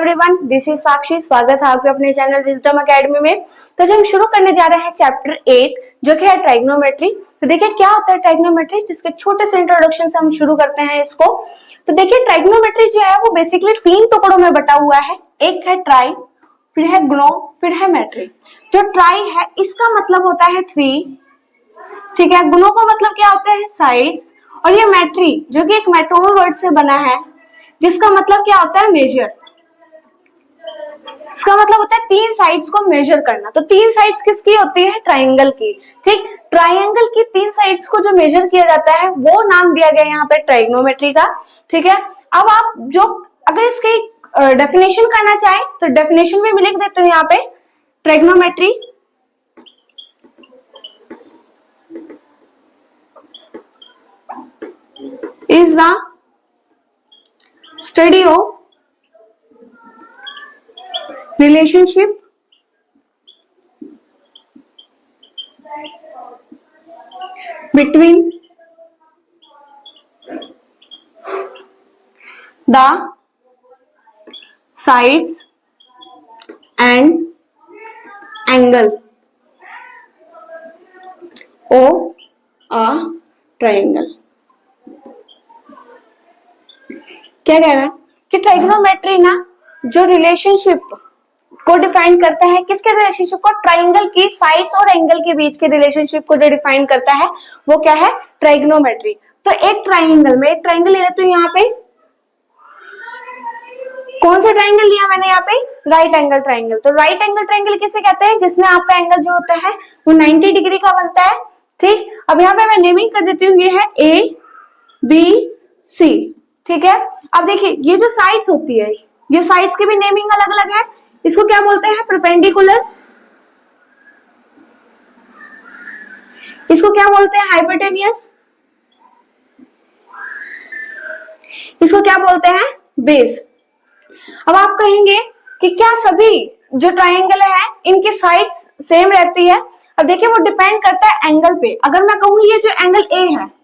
Everyone, this is साक्षी। स्वागत है आपके अपने चैनल विजडम एकेडमी में। तो जो हम शुरू करने जा रहे हैं चैप्टर 8 जो कि है ट्राइग्नोमेट्री। तो देखिए क्या होता है ट्राइग्नोमेट्री, जिसके छोटे से इंट्रोडक्शन से हम शुरू करते हैं इसको। तो देखिए ट्राइग्नोमेट्री जो है वो बेसिकली 3 टुकड़ों में बटा हुआ है। एक है ट्राई, फिर है ग्नो, फिर है मेट्री। जो ट्राई है इसका मतलब होता है 3, ठीक है। ग्नो का मतलब क्या होता है साइड्स, और ये मेट्री जो कि एक मेट्रोनोम वर्ड से बना है जिसका मतलब क्या होता है मेजर। इसका मतलब होता है 3 साइड्स को मेजर करना। तो 3 साइड्स किसकी होती है? ट्राइंगल की। ठीक, ट्राइंगल की 3 साइड्स को जो मेजर किया जाता है वो नाम दिया गया यहाँ पे ट्राइग्नोमेट्री का। ठीक है, अब आप जो अगर इसकी डेफिनेशन करना चाहें तो डेफिनेशन में भी लिख देते हो यहाँ पे। ट्राइग्नोमेट्री is the study of relationship between the sides and angle of a triangle। क्या कह रहा है कि ट्राइग्नोमेट्री ना जो रिलेशनशिप को डिफाइन करता है, किसके रिलेशनशिप को? ट्राइंगल की साइड्स और एंगल के बीच के रिलेशनशिप को जो डिफाइन करता है वो क्या है? ट्राइग्नोमेट्री। तो एक ट्राइंगल में, एक ट्राइंगल ले लेते हो यहाँ पे। कौन सा ट्राइंगल लिया मैंने यहाँ पे? Right angle triangle. तो राइट एंगल ट्राइंगल किसे कहते हैं? जिसमें आपका एंगल जो होता है वो 90 डिग्री का बनता है। ठीक, अब यहाँ पे मैं नेमिंग कर देती हूँ, ये है ए बी सी। ठीक है, अब देखिए ये जो साइड्स होती है, ये साइड्स की भी नेमिंग अलग अलग है। इसको क्या बोलते हैं? परपेंडिकुलर। इसको क्या बोलते हैं? हाइपोटेनियस। इसको क्या बोलते हैं? बेस। अब आप कहेंगे कि क्या सभी जो ट्राइंगल है इनकी साइड्स सेम रहती है? अब देखिए वो डिपेंड करता है एंगल पे। अगर मैं कहूँ ये जो एंगल ए है,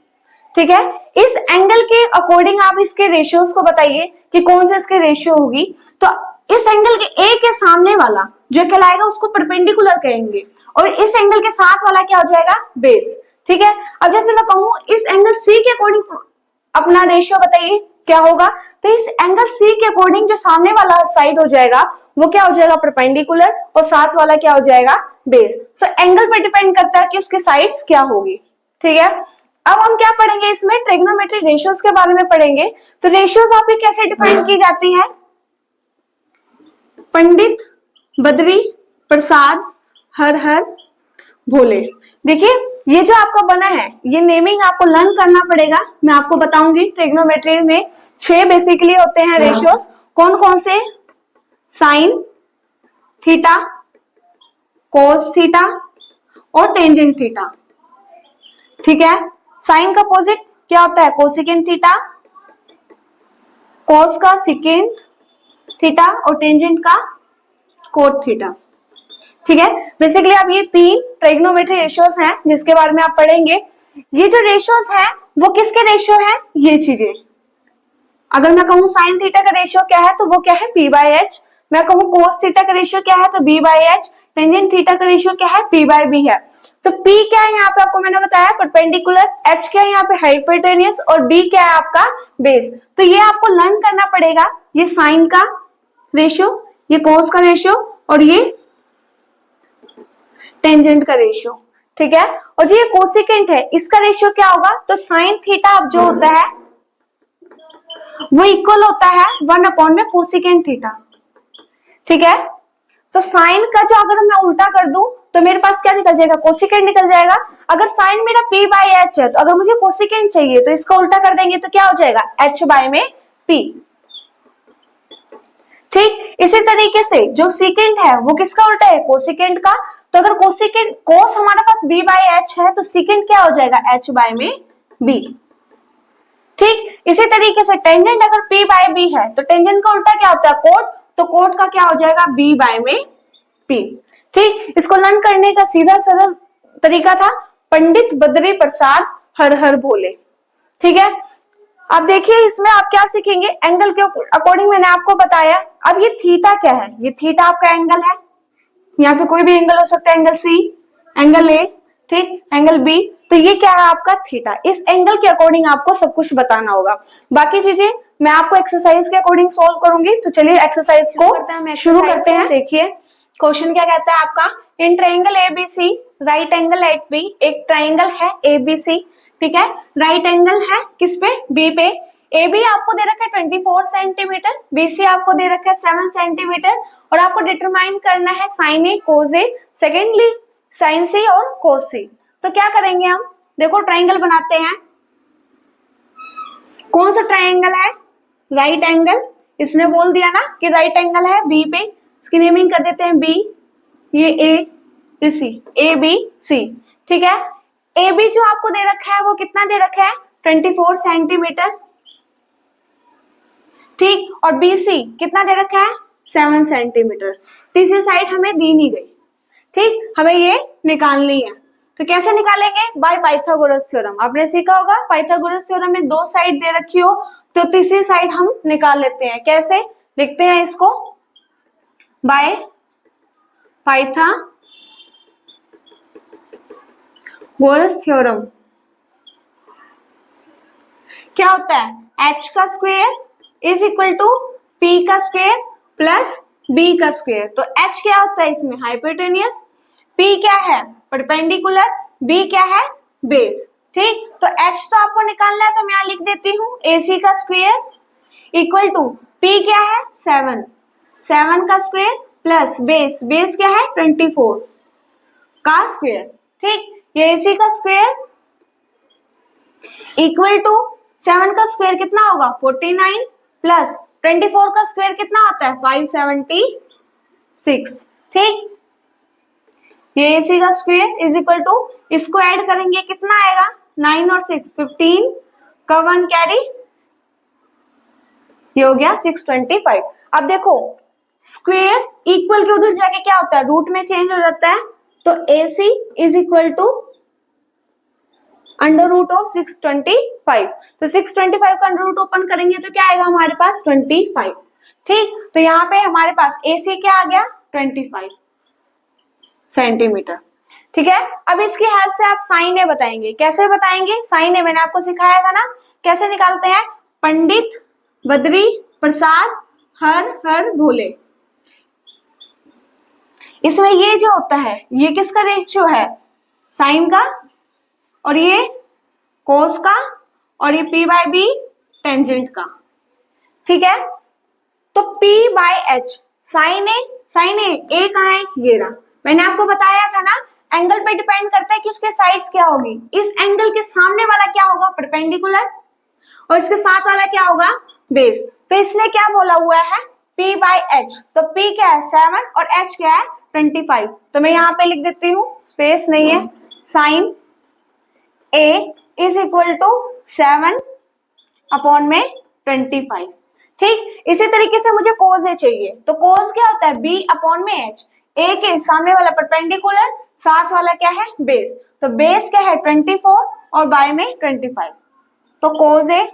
ठीक है, इस एंगल के अकॉर्डिंग आप इसके रेशियोज को बताइए कि कौन से इसके रेशियो होगी। तो इस एंगल के ए के सामने वाला जो कहलाएगा उसको परपेंडिकुलर कहेंगे, और इस एंगल के साथ वाला क्या हो जाएगा? बेस। ठीक है, अब जैसे मैं कहूँ इस एंगल सी के अकॉर्डिंग अपना रेशियो बताइए क्या होगा। तो इस एंगल सी के अकॉर्डिंग जो सामने वाला साइड हो जाएगा वो क्या हो जाएगा? परपेंडिकुलर, और साथ वाला क्या हो जाएगा? बेस। सो एंगल पर डिपेंड करता है कि उसके साइड्स क्या होगी। ठीक है, अब हम क्या पढ़ेंगे इसमें? ट्रिग्नोमेट्री रेशियोज के बारे में पढ़ेंगे। तो रेशियोज आपकी कैसे डिफाइन की जाती है? पंडित, बद्री, प्रसाद, हर हर भोले। देखिए ये जो आपका बना है ये नेमिंग आपको लर्न करना पड़ेगा। मैं आपको बताऊंगी ट्रिग्नोमेट्री में 6 बेसिकली होते हैं रेशियोज। कौन कौन से? साइन थीटा, कोस थीटा और टेंजेंट थीटा। ठीक है, साइन का अपोजिट क्या होता है? कोसिकेंट थीटा, कोस का सिकेंट थीटा और टेंजेंट का कोट थीटा। ठीक है, बेसिकली अब ये 3 ट्रिग्नोमेट्री रेशियोज हैं जिसके बारे में आप पढ़ेंगे। ये जो रेशियोज हैं वो किसके रेशियो हैं? ये चीजें। अगर मैं कहूँ साइन थीटा का रेशियो क्या है तो वो क्या है? p/h। मैं कहूँ कोस थीटा का रेशियो क्या है? तो b/h। टेंजेंट थीटा का रेशियो क्या है? p/b है। तो p क्या है यहाँ पे? आपको मैंने बताया परपेंडिकुलर। h क्या है यहाँ पे? हाइपोटेनियस। और b क्या है आपका? बेस। तो ये आपको लर्न करना पड़ेगा, ये साइन का रेशियो, ये कोस का रेशियो और ये टेंजेंट का रेशियो। ठीक है, और जो ये कोसिकेंट है इसका रेशियो क्या होगा? तो साइन थीटा जो होता है वो इक्वल होता है 1 में कोसिकेंट थीटा। ठीक है, तो साइन का जो अगर मैं उल्टा कर दूं तो मेरे पास क्या निकल जाएगा? कोसिकेंट निकल जाएगा। अगर साइन मेरा p/h है तो अगर मुझे कोसिकेंट चाहिए तो इसका उल्टा कर देंगे तो क्या हो जाएगा? h/p। ठीक, इसी तरीके से जो सीकेंट है वो किसका उल्टा है? कोसिकेंट का। तो अगर कोसिकेंट कोस हमारे पास b/h है तो सीकेंट क्या हो जाएगा? h/b। ठीक, इसी तरीके से टेंजेंट अगर p/b है तो टेंजेंट का उल्टा क्या होता है? कोट। तो कोट का क्या हो जाएगा? b/p। ठीक, इसको लर्न करने का सीधा सरल तरीका था पंडित, बद्री, प्रसाद, हर हर भोले। ठीक है, अब देखिए इसमें आप क्या सीखेंगे, एंगल के अकॉर्डिंग मैंने आपको बताया। अब ये थीटा क्या है, ये थीटा आपका एंगल है, यहाँ पे कोई भी एंगल हो सकता है, एंगल सी, एंगल ए, ठीक, एंगल बी, तो ये क्या है आपका थीटा। इस एंगल के अकॉर्डिंग आपको सब कुछ बताना होगा, बाकी चीजें मैं आपको एक्सरसाइज के अकॉर्डिंग सॉल्व करूंगी। तो चलिए एक्सरसाइज को शुरू करते हैं। देखिए क्वेश्चन क्या कहता है आपका, in triangle ABC right angle at B, एक ट्रायंगल है एबीसी, ठीक है, राइट एंगल है किस पे, बी पे। ए बी आपको दे रखा है 24 सेंटीमीटर, बीसी आपको दे रखा है 7 सेंटीमीटर, और आपको डिटरमाइन करना है साइन ए कोस ए, सेकेंडली साइन सी और कोस सी। तो क्या करेंगे हम, देखो ट्रायंगल बनाते हैं। कौन सा ट्रायंगल है, राइट एंगल, इसने बोल दिया ना कि राइट एंगल है बी पे, इसकी नेमिंग कर देते हैं बी, ये ए, ये सी, ए बी सी, ठीक है। ए बी जो आपको दे रखा है वो कितना दे रखा है, 24 सेंटीमीटर, ठीक, और बी सी कितना दे रखा है, 7 सेंटीमीटर। तीसरी साइड हमें दी नहीं गई, ठीक, हमें ये निकालनी है। तो कैसे निकालेंगे, बाय पाइथागोरस थ्योरम। आपने सीखा होगा पाइथागोरस थ्योरम में दो साइड दे रखी हो तो तीसरी साइड हम निकाल लेते हैं। कैसे लिखते हैं इसको, बाय पाइथागोरस थ्योरम। क्या होता है, h का square is equal to p का स्क्वायर प्लस b का स्क्वायर। तो h क्या होता है इसमें, हाइपोटेन्यूस, p क्या है, परपेंडिकुलर, b क्या है, बेस, ठीक। तो h तो आपको निकालना है, तो मैं यहां लिख देती हूँ ac का स्क्वायर इक्वल टू p क्या है 7, 7 का स्क्वायर प्लस बेस, बेस क्या है 24 का स्क्वायर, ठीक। ये ac का स्क्वायर इक्वल टू 7 का स्क्वायर कितना होगा 49 प्लस 24 का स्क्वायर कितना होता है 576, ठीक। ये AC का स्क्वायर इज इक्वल टू, इसको ऐड करेंगे कितना आएगा 9 और 6 15 का 1 कैरी, ये हो गया 625। अब देखो स्क्वायर इक्वल के उधर जाके क्या होता है, रूट में चेंज हो जाता है। तो AC is equal to under root of 625। तो 625 का अंडर रूट ओपन करेंगे तो क्या आएगा हमारे पास 25, ठीक। तो यहाँ पे हमारे पास AC क्या आ गया 25 सेंटीमीटर, ठीक है। अब इसकी हेल्प से आप साइन ए बताएंगे। कैसे बताएंगे साइन ए, मैंने आपको सिखाया था ना कैसे निकालते हैं, पंडित बद्री प्रसाद हर हर भोले। इसमें ये जो होता है ये किसका रेशियो है, साइन का, और ये कोस का, और ये p बाय बी टेंजेंट का, ठीक है। तो p बाय h, साइन ए, साइन ए कहाँ है, ये रहा। मैंने आपको बताया था ना एंगल पे डिपेंड करता है कि उसके साइड्स क्या होगी। इस एंगल के सामने वाला क्या होगा परपेंडिकुलर, और इसके साथ वाला क्या होगा बेस। तो इसने क्या बोला हुआ है p बाय h, तो p क्या है 7 और h क्या है 25। तो मैं यहाँ पे लिख देती हूँ, स्पेस नहीं है, sine a is equal to 7 upon में 25, ठीक। इसी तरीके से मुझे कोस ए चाहिए, तो कोस क्या होता है b अपॉन में h, a के सामने वाला परपेंडिकुलर, साथ वाला क्या है बेस। तो बेस क्या है 24 और बाय में 25, तो कोस ए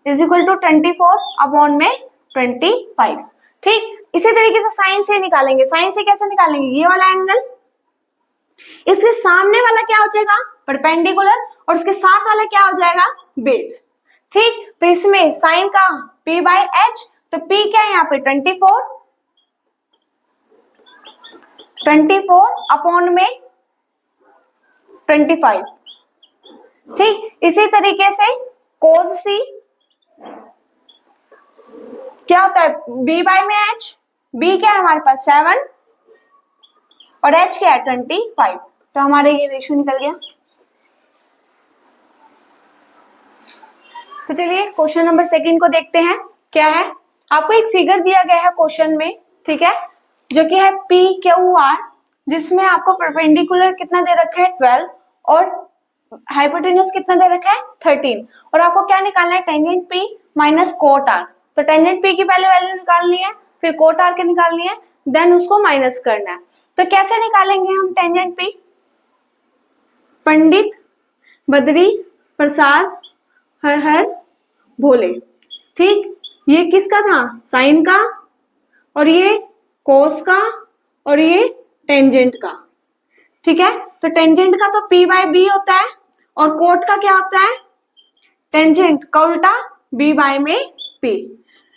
इज इक्वल टू 24 अपॉन में 25, ठीक। इसी तरीके से साइन से निकालेंगे। साइन से कैसे निकालेंगे, ये वाला एंगल, इसके सामने वाला क्या हो जाएगा परपेंडिकुलर, और उसके साथ वाला क्या हो जाएगा बेस, ठीक। तो इसमें साइन का p बाय h, तो p क्या है यहाँ पे 24 अपॉन में 25, ठीक। इसी तरीके से कोस c क्या होता है b बाय में h, b क्या है हमारे पास 7 और h क्या है 25। तो हमारे ये रेशियो निकल गया। तो चलिए क्वेश्चन नंबर 2 को देखते हैं क्या है। आपको एक फिगर दिया गया है क्वेश्चन में, ठीक है, जो कि है पी क्यू आर, जिसमें आपको परपेंडिकुलर कितना दे रखा है 12 और हाइपोटेन्यूस कितना दे रखा है 13, और आपको क्या निकालना है tangent P minus cot R. तो टेंजेंट पी की पहले वैल्यू निकालनी है, फिर कोट आर की निकालनी है, देन उसको माइनस करना है। तो कैसे निकालेंगे हम टेंजेंट पी, पंडित बद्री प्रसाद हर हर भोले। ठीक, ये किसका था, साइन का, और ये कोस का, और ये टेंजेंट का। ठीक है, तो टेंजेंट का तो p बाय बी होता है, और कोट का क्या होता है, टेंजेंट का उल्टा b बाय में p।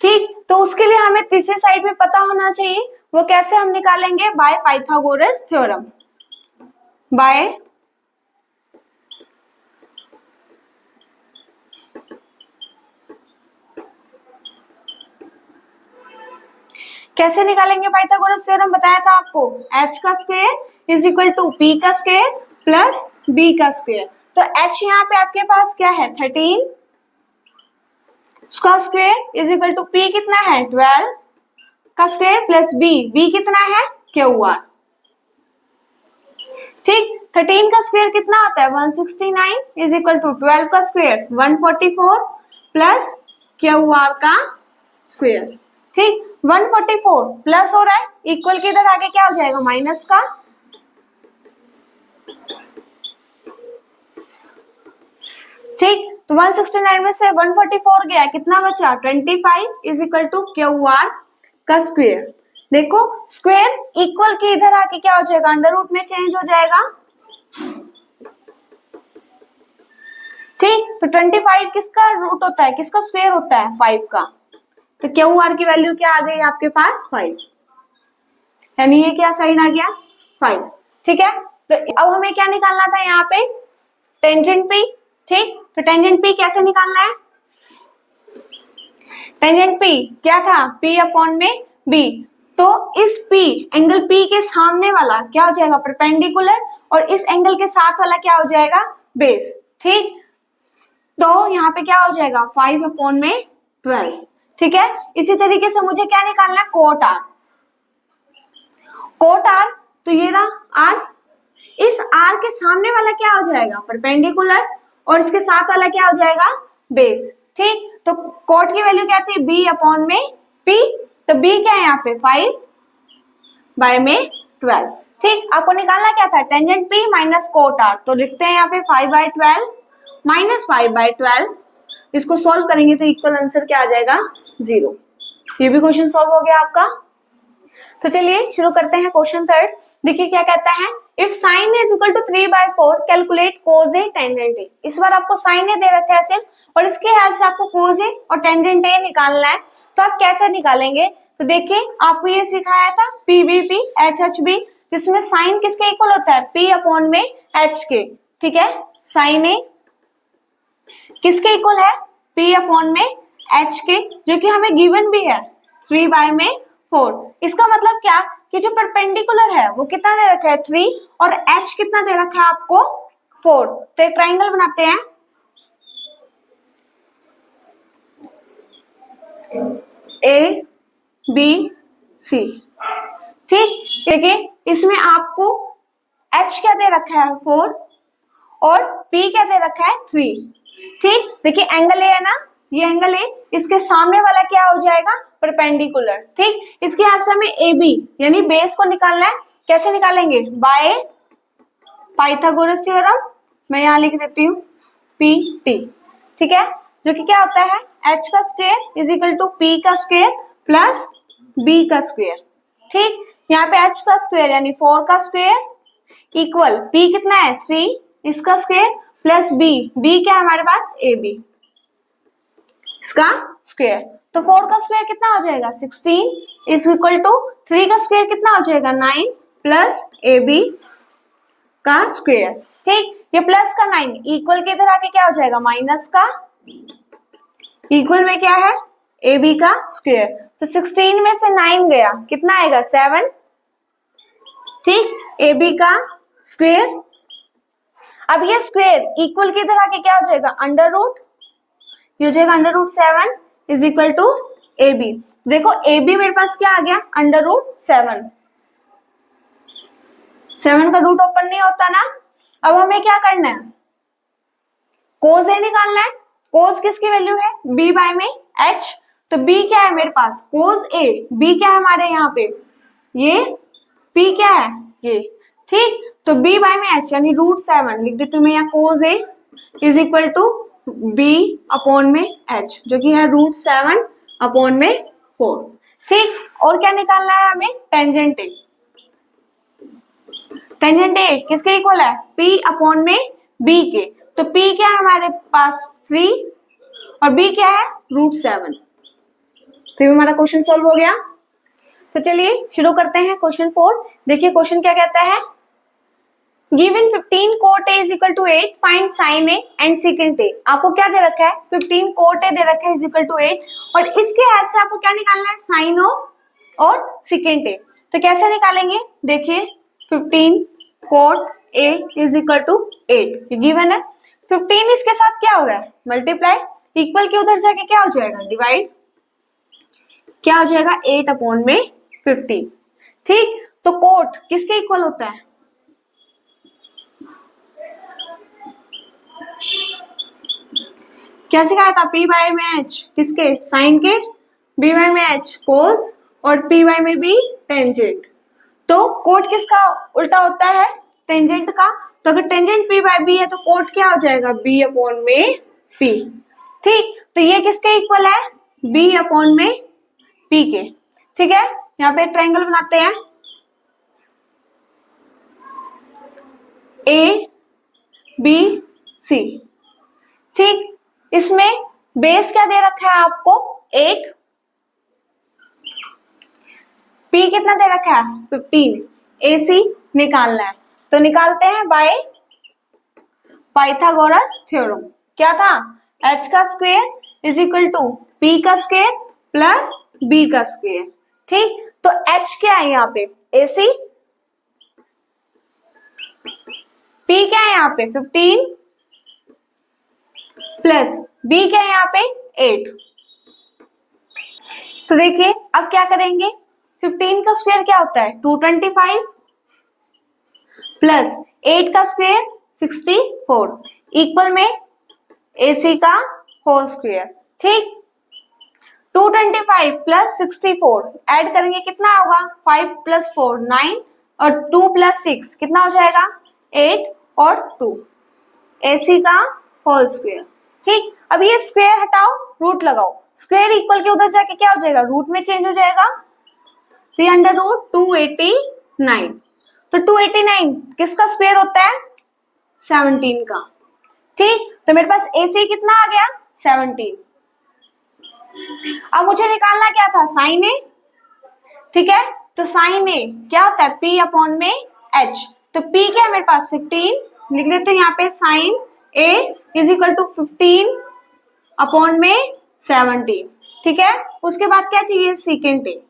ठीक, तो उसके लिए हमें तीसरी साइड में पता होना चाहिए, वो कैसे हम निकालेंगे, बाय पाइथागोरस थ्योरम। बाय कैसे निकालेंगे पाइथागोरस थ्योरम, बताया था आपको, h का square is equal to p का स्क्वायर प्लस b का स्क्वायर। तो h यहाँ पे आपके पास क्या है 13, उसका square is equal to p कितना है 12 का स्क्वायर प्लस b कितना है QR। ठीक, 13 का स्क्वायर कितना होता है 169 इज इक्वल टू 12 का स्क्वायर 144 प्लस QR का स्क्वायर। ठीक, 144 प्लस हो रहा है, इक्वल के इधर आगे क्या हो जाएगा माइनस का। ठीक, तो 169 में से 144 गया, कितना बचा 25 इज इक्वल टू QR का स्क्वायर। देखो स्क्वायर इक्वल के इधर आके क्या हो जाएगा, अंडर रूट में चेंज हो जाएगा। ठीक, तो 25 किसका रूट होता है, किसका स्क्वायर होता है 5 का, तो QR की वैल्यू क्या आ गई आपके पास 5, यानी ये क्या साइन आ गया 5। ठीक है, तो अब हमें क्या निकालना था यहाँ पे टेंजेंट P। ठीक, तो टेंजेंट P कैसे निकालना है, टेंजेंट P क्या था P अपॉन में B। तो इस P एंगल P के सामने वाला क्या हो जाएगा परपेंडिकुलर, और इस एंगल के साथ वाला क्या हो जाएगा बेस। ठीक, तो यहाँ पे क्या हो जाएगा 5 अपॉन में 12। ठीक है, इसी तरीके से मुझे क्या निकालना है कोट R। कोट R, तो ये रहा R, इस R के सामने वाला क्या हो जाएगा परपेंडिकुलर, और इसके साथ वाला क्या हो जाएगा बेस। ठीक, तो कोट की वैल्यू क्या थी B अपॉन में P, तो B क्या है यहाँ पे 5 बाय में 12। ठीक, आपको निकालना क्या था tangent P minus cot R, तो लिखते हैं यहाँ पे 5 बाय 12 माइनस 5 बाय 12, इसको सॉल्व करेंगे तो इक्वल आंसर क्या आ जाएगा 0। ये भी क्वेश्चन सॉल्व हो गया आपका। तो चलिए शुरू करते हैं क्वेश्चन थर्ड। देखिए क्या कहता है, if sine is equal to 3/4 calculate cos A tangent A. इस बार आपको साइन ए दे रखा है सिर्फ, और इसके हेल्प से आपको कोज ए और टेंजेंट ए निकालना है। तो आप कैसे निकालेंगे, तो देखिए आपको ये सिखाया था PBP HHB, जिसमें साइन किसके इक्वल होता है P अपॉन में H के। ठीक है, साइन ए किसके इक्वल है P अपॉन में H के, जो कि हमें गिवन भी है 3/4। इसका मतलब क्या कि जो परपेंडिकुलर है वो कितना दे रखा है 3, और H कितना दे रखा है आपको 4। तो एक ट्राइंगल बनाते हैं, ABC। ठीक, देखिए इसमें आपको H क्या दे रखा है 4, और P क्या दे रखा है 3। ठीक, देखिए एंगल ए है ना, ये एंगल ए, इसके सामने वाला क्या हो जाएगा परपेंडिकुलर। ठीक, इसके हेल्प से हमें AB यानी बेस को निकालना है। कैसे निकालेंगे, बाय पाइथागोरस थ्योरम। मैं यहाँ लिख देती हूँ PT। ठीक है, जो कि क्या होता है H का square is equal to P का स्क्वायर प्लस B का स्क्वायर। ठीक, यहाँ पे H का स्क्वायर यानी 4 का स्क्वायर इक्वल P कितना है 3 इसका स्क्वायर प्लस B क्या है हमारे पास AB इसका स्क्वायर। तो 4 का स्क्वायर कितना हो जाएगा 16 इज इक्वल टू 3 का स्क्वायर कितना हो जाएगा 9 प्लस AB का स्क्वायर। ठीक, ये प्लस का 9 इक्वल के इधर आके क्या हो जाएगा माइनस का, इक्वल में क्या है AB का स्क्वायर। तो 16 में से 9 गया, कितना आएगा 7। ठीक, AB का स्क्वायर। अब ये स्क्वायर इक्वल के इधर आके क्या हो जाएगा अंडर रूट, ये हो जाएगा under root 7 is equal to AB। देखो AB मेरे पास क्या आ गया अंडर रूट 7। 7 का रूट ओपन नहीं होता ना। अब हमें क्या करना है कोस ए निकालना है। कोस किसकी वैल्यू है B बाय में H, तो B क्या है मेरे पास कोस A, B क्या है हमारे यहाँ पे ये, P क्या है ये। ठीक, तो B बाय में H यानी रूट 7 लिख देती हूँ मैं यहाँ cos A is equal to b upon में h, जो कि है √7 अपॉन में 4। ठीक, और क्या निकालना है हमें? टेंजेंट ए। टेंजेंट ए किसके इक्वल है? p अपॉन में b के। तो p क्या है हमारे पास? 3 और b क्या है? √7। तो ये हमारा क्वेश्चन सॉल्व हो गया। तो चलिए शुरू करते हैं क्वेश्चन 4। देखिए क्वेश्चन क्या कहता है, given 15 cot a is equal to 8, find sin a and secant a। आपको क्या दे रखा है? 15 cot a दे रखा है is equal to 8, और इसके हेल्प से आपको क्या निकालना है? sin o और secant a। तो कैसे निकालेंगे? देखिए 15 cot a is equal to 8, ये गिवन है। 15 इसके साथ क्या हो रहा है? मल्टीप्लाई, इक्वल के उधर जाके क्या हो जाएगा? डिवाइड, क्या हो जाएगा? 8 अपॉन में 15। ठीक, तो कोट किसके इक्वल होता है? क्या सिखाया था? p बाय में h, किसके? साइन के। b बाय में h कोस, और p बाय में b टेंजेंट। तो कोट किसका उल्टा होता है? टेंजेंट का। तो अगर टेंजेंट p बाय b है तो कोट क्या हो जाएगा? b अपॉन में p। ठीक, तो ये किसके इक्वल है? b अपॉन में p के। ठीक है, यहाँ पे ट्रायंगल बनाते हैं, a b c। ठीक, इसमें बेस क्या दे रखा है आपको? 8, p कितना दे रखा है? 15, ac निकालना है। तो निकालते हैं बाय पाइथागोरस थ्योरम। क्या था? h का square is equal to p का स्क्वायर प्लस b का स्क्वायर। ठीक, तो h क्या है यहाँ पे? ac, p क्या है यहाँ पे? 15 प्लस b क्या है यहाँ पे? 8। तो देखिए अब क्या करेंगे, 15 का स्क्वायर क्या होता है? 225 प्लस 8 का स्क्वायर 64 इक्वल में ac का होल स्क्वायर। ठीक, 225 प्लस 64 ऐड करेंगे, कितना होगा? 5 प्लस 4 9, और 2 प्लस 6 कितना हो जाएगा? 8 और 2 ac का होल स्क्वायर। ठीक, अब ये स्क्वायर हटाओ, रूट लगाओ। स्क्वायर इक्वल के उधर जाके क्या हो जाएगा? रूट में चेंज हो जाएगा। तो ये अंडर रूट 289। तो 289 किसका स्क्वायर होता है? 17 का। ठीक, तो मेरे पास AC कितना आ गया? 17। अब मुझे निकालना क्या था? साइन ए। ठीक है, तो साइन ए क्या होता है? P अपॉन में H। तो P क्या है मेरे पास? 15, लिख देते हैं यहाँ पे sine A is equal to 15 upon में 17। ठीक है, उसके बाद क्या चाहिए? Secant A.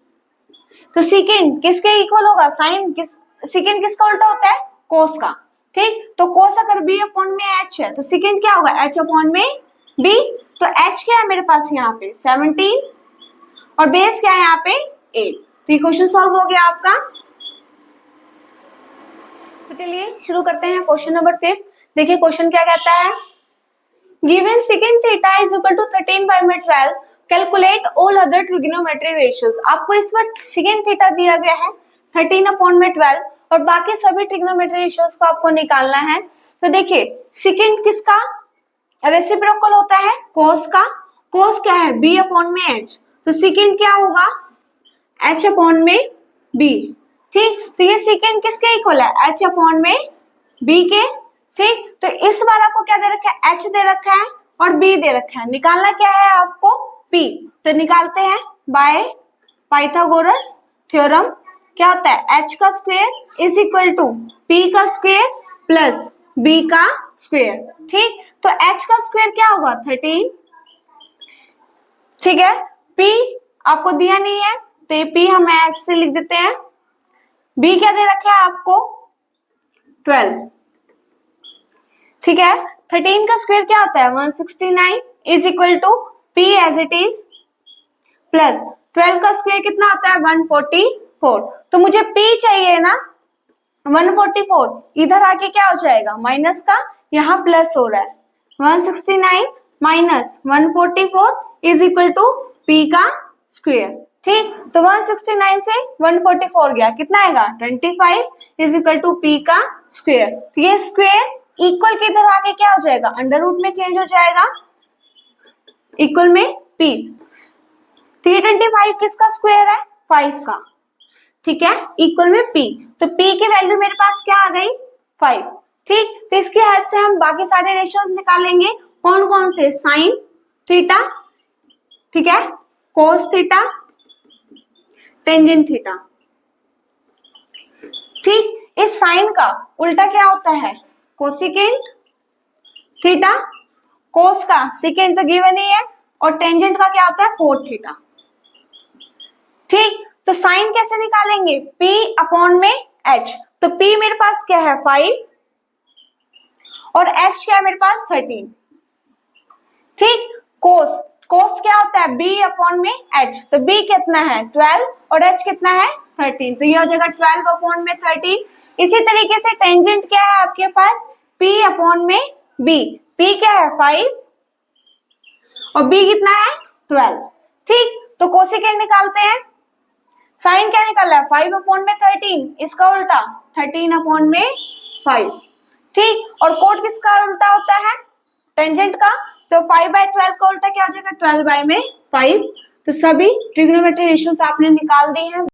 तो सीकेंट किसके इक्वल होगा? साइन किस, सीकेंट किसका उल्टा होता है? कोस का। ठीक, तो कोस अगर b अपॉन में h है तो सीकेंट क्या होगा? h अपॉन में b। तो h क्या है मेरे पास यहाँ पे? 17, और बेस क्या है यहाँ पे? 8। तो ये क्वेश्चन सॉल्व हो गया आपका। तो चलिए शुरू करते हैं क्वेश्चन नंबर 5। देखिए क्वेश्चन क्या कहता है, given secant theta is equal to 13 by में 12, calculate all other trigonometry ratios. आपको इस बार secant थीटा दिया गया है 13 अपॉन में 12, और बाकी सभी ट्रिग्नोमेट्री रेशियोज को आपको निकालना है। तो देखिए secant किसका रेसिप्रोकल होता है? cos का। cos क्या है? b अपॉन में h। तो secant क्या होगा? h अपॉन में b। ठीक, तो ये secant किसके इक्वल है? h अपॉन में b के। ठीक, तो इस बार आपको क्या दे रखा है? h दे रखा है और b दे रखा है। निकालना क्या है आपको? p। तो निकालते हैं बाय पाइथागोरस थ्योरम। क्या होता है? h का square is equal to p का स्क्वायर प्लस b का स्क्वायर। ठीक, तो h का स्क्वायर क्या होगा? 13। ठीक है, p आपको दिया नहीं है तो ये p हम ऐसे लिख देते हैं। b क्या दे रखा है आपको? 12। ठीक है, 13 का स्क्वायर क्या होता है? 169 is equal to p as it is plus 12 का स्क्वायर कितना होता है? 144। तो मुझे p चाहिए ना 144, इधर आके क्या हो जाएगा? माइनस का, यहाँ प्लस हो रहा है। 169 minus 144 is equal to p का स्क्वायर। ठीक, तो 169 से 144 गया, कितना आएगा? 25 इज इक्वल टू p का स्क्वायर। तो ये स्क्वायर इक्वल के इधर आके क्या हो जाएगा? अंडर रूट में चेंज हो जाएगा। इक्वल में p। 325 किसका स्क्वायर है? 5 का, ठीक है, इक्वल में p। तो p की वैल्यू मेरे पास क्या आ गई? 5। ठीक, तो इसकी हेल्प से हम बाकी सारे रेशियोज निकालेंगे। कौन कौन से? साइन थीटा, ठीक है, कोस थीटा, टेंजेंट थीटा। ठीक, इस साइन का उल्टा क्या होता है? Cosecant theta. कोस का सेकेंड तो गिवन ही है, और टेंजेंट का क्या होता है? Cot theta. ठीक, तो साइन कैसे निकालेंगे? p अपॉन में h। तो p मेरे पास क्या है? 5, और h क्या है मेरे पास? 13। ठीक, कोस, कोस क्या होता है? b अपॉन में h। तो b कितना है? 12, और h कितना है? 13। तो ये हो जाएगा 12 अपॉन में 13। इसी तरीके से टेंजेंट क्या है आपके पास? p अपॉन में b। p क्या है? 5, और b कितना है? 12। ठीक, तो कोसिकेंट निकालते हैं। साइन क्या निकाला है? 5 अपॉन में 13, इसका उल्टा 13 अपॉन में 5। ठीक, और कोट किसका उल्टा होता है? टेंजेंट का। तो 5/12 का उल्टा क्या हो जाएगा? 12 में 5। तो सभी ट्रिग्नोमेट्री रेशियोज आपने निकाल दी हैं।